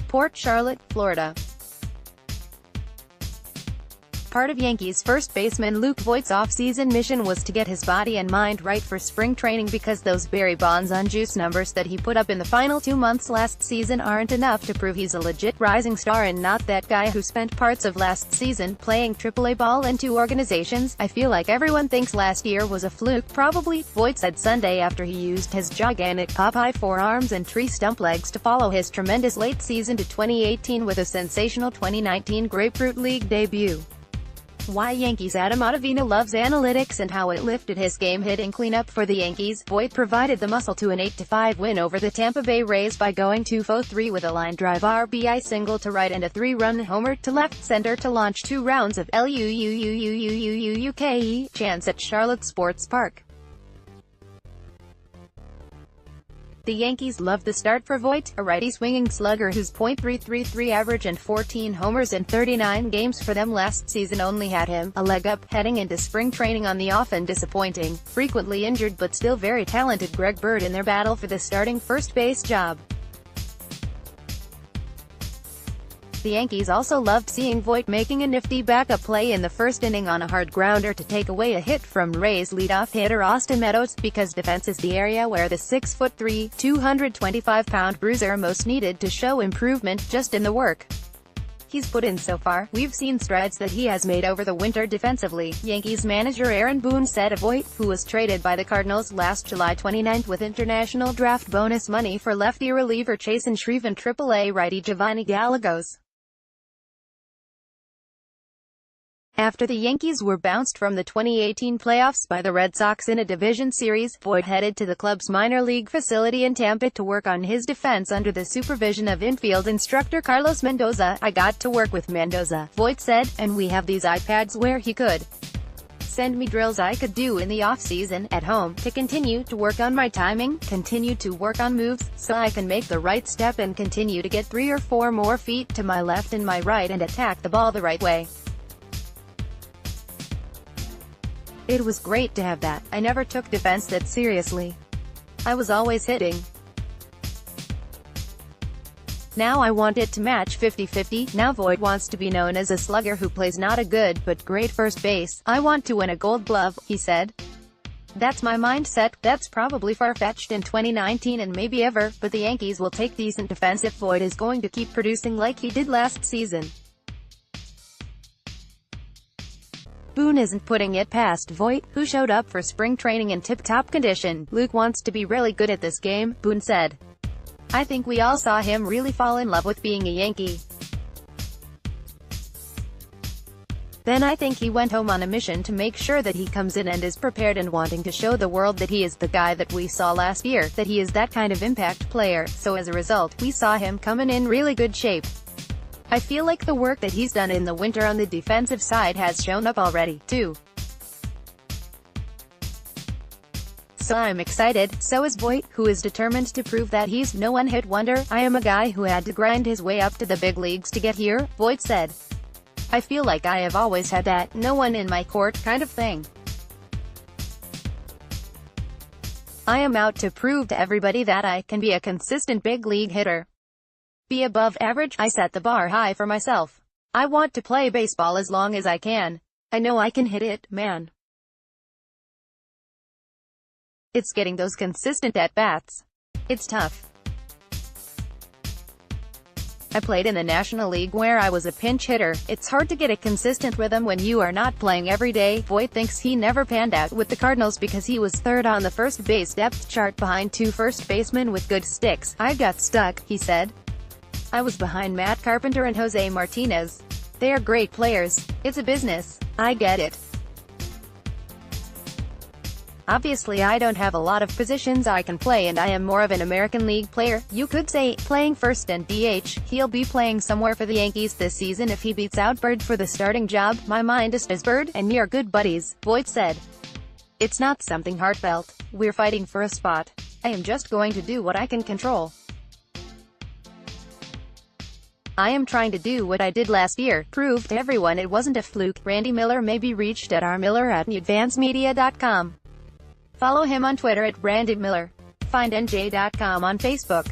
Port Charlotte, Florida. Part of Yankees first baseman Luke Voit's offseason mission was to get his body and mind right for spring training because those Barry Bonds on juice numbers that he put up in the final 2 months last season aren't enough to prove he's a legit rising star and not that guy who spent parts of last season playing AAA ball in 2 organizations. I feel like everyone thinks last year was a fluke, probably, Voit said Sunday after he used his gigantic Popeye forearms and tree stump legs to follow his tremendous late season to 2018 with a sensational 2019 Grapefruit League debut. Why Yankees Adam Ottavino loves analytics and how it lifted his game-hitting cleanup for the Yankees. Voit provided the muscle to an 8-5 win over the Tampa Bay Rays by going 2 for 3 with a line drive RBI single to right and a 3-run homer to left center to launch 2 rounds of LUUUUUUUUKE chants at Charlotte Sports Park. The Yankees love the start for Voit, a righty swinging slugger whose .333 average and 14 homers in 39 games for them last season only had him a leg up heading into spring training on the often disappointing, frequently injured but still very talented Greg Bird in their battle for the starting first base job. The Yankees also loved seeing Voit making a nifty backup play in the first inning on a hard grounder to take away a hit from Rays leadoff hitter Austin Meadows, because defense is the area where the 6'3", 225-pound bruiser most needed to show improvement just in the work he's put in so far. We've seen strides that he has made over the winter defensively, Yankees manager Aaron Boone said of Voit, who was traded by the Cardinals last July 29 with international draft bonus money for lefty reliever Chasen Shreve and AAA righty Giovanni Gallegos. After the Yankees were bounced from the 2018 playoffs by the Red Sox in a division series, Voit headed to the club's minor league facility in Tampa to work on his defense under the supervision of infield instructor Carlos Mendoza. I got to work with Mendoza, Voit said, and we have these iPads where he could send me drills I could do in the off-season, at home, to continue to work on my timing, continue to work on moves, so I can make the right step and continue to get 3 or 4 more feet to my left and my right and attack the ball the right way. It was great to have that. I never took defense that seriously. I was always hitting. Now I want it to match 50-50. Now Voit wants to be known as a slugger who plays not a good but great first base. I want to win a Gold Glove, he said. That's my mindset. That's probably far-fetched in 2019 and maybe ever, but the Yankees will take decent defense if Voit is going to keep producing like he did last season. Boone isn't putting it past Voit, who showed up for spring training in tip-top condition. Luke wants to be really good at this game, Boone said. I think we all saw him really fall in love with being a Yankee. Then I think he went home on a mission to make sure that he comes in and is prepared and wanting to show the world that he is the guy that we saw last year, that he is that kind of impact player, so as a result, we saw him coming in really good shape. I feel like the work that he's done in the winter on the defensive side has shown up already, too. So I'm excited, so is Voit, who is determined to prove that he's no one-hit wonder. I am a guy who had to grind his way up to the big leagues to get here, Voit said. I feel like I have always had that no one in my court kind of thing. I am out to prove to everybody that I can be a consistent big league hitter. Be above average. I set the bar high for myself. I want to play baseball as long as I can. I know I can hit it, man. It's getting those consistent at-bats. It's tough. I played in the National League where I was a pinch hitter. It's hard to get a consistent rhythm when you are not playing every day. Voit thinks he never panned out with the Cardinals because he was third on the first base depth chart behind 2 first basemen with good sticks. I got stuck, he said. I was behind Matt Carpenter and Jose Martinez. They are great players. It's a business. I get it. Obviously I don't have a lot of positions I can play and I am more of an American League player, you could say, playing first and DH. He'll be playing somewhere for the Yankees this season if he beats out Bird for the starting job. My mind is Bird, and we are good buddies, Voit said. It's not something heartfelt. We're fighting for a spot. I am just going to do what I can control. I am trying to do what I did last year, prove to everyone it wasn't a fluke. Randy Miller may be reached at rmiller@newadvancemedia.com. Follow him on Twitter at Randy Miller. Find NJ.com on Facebook.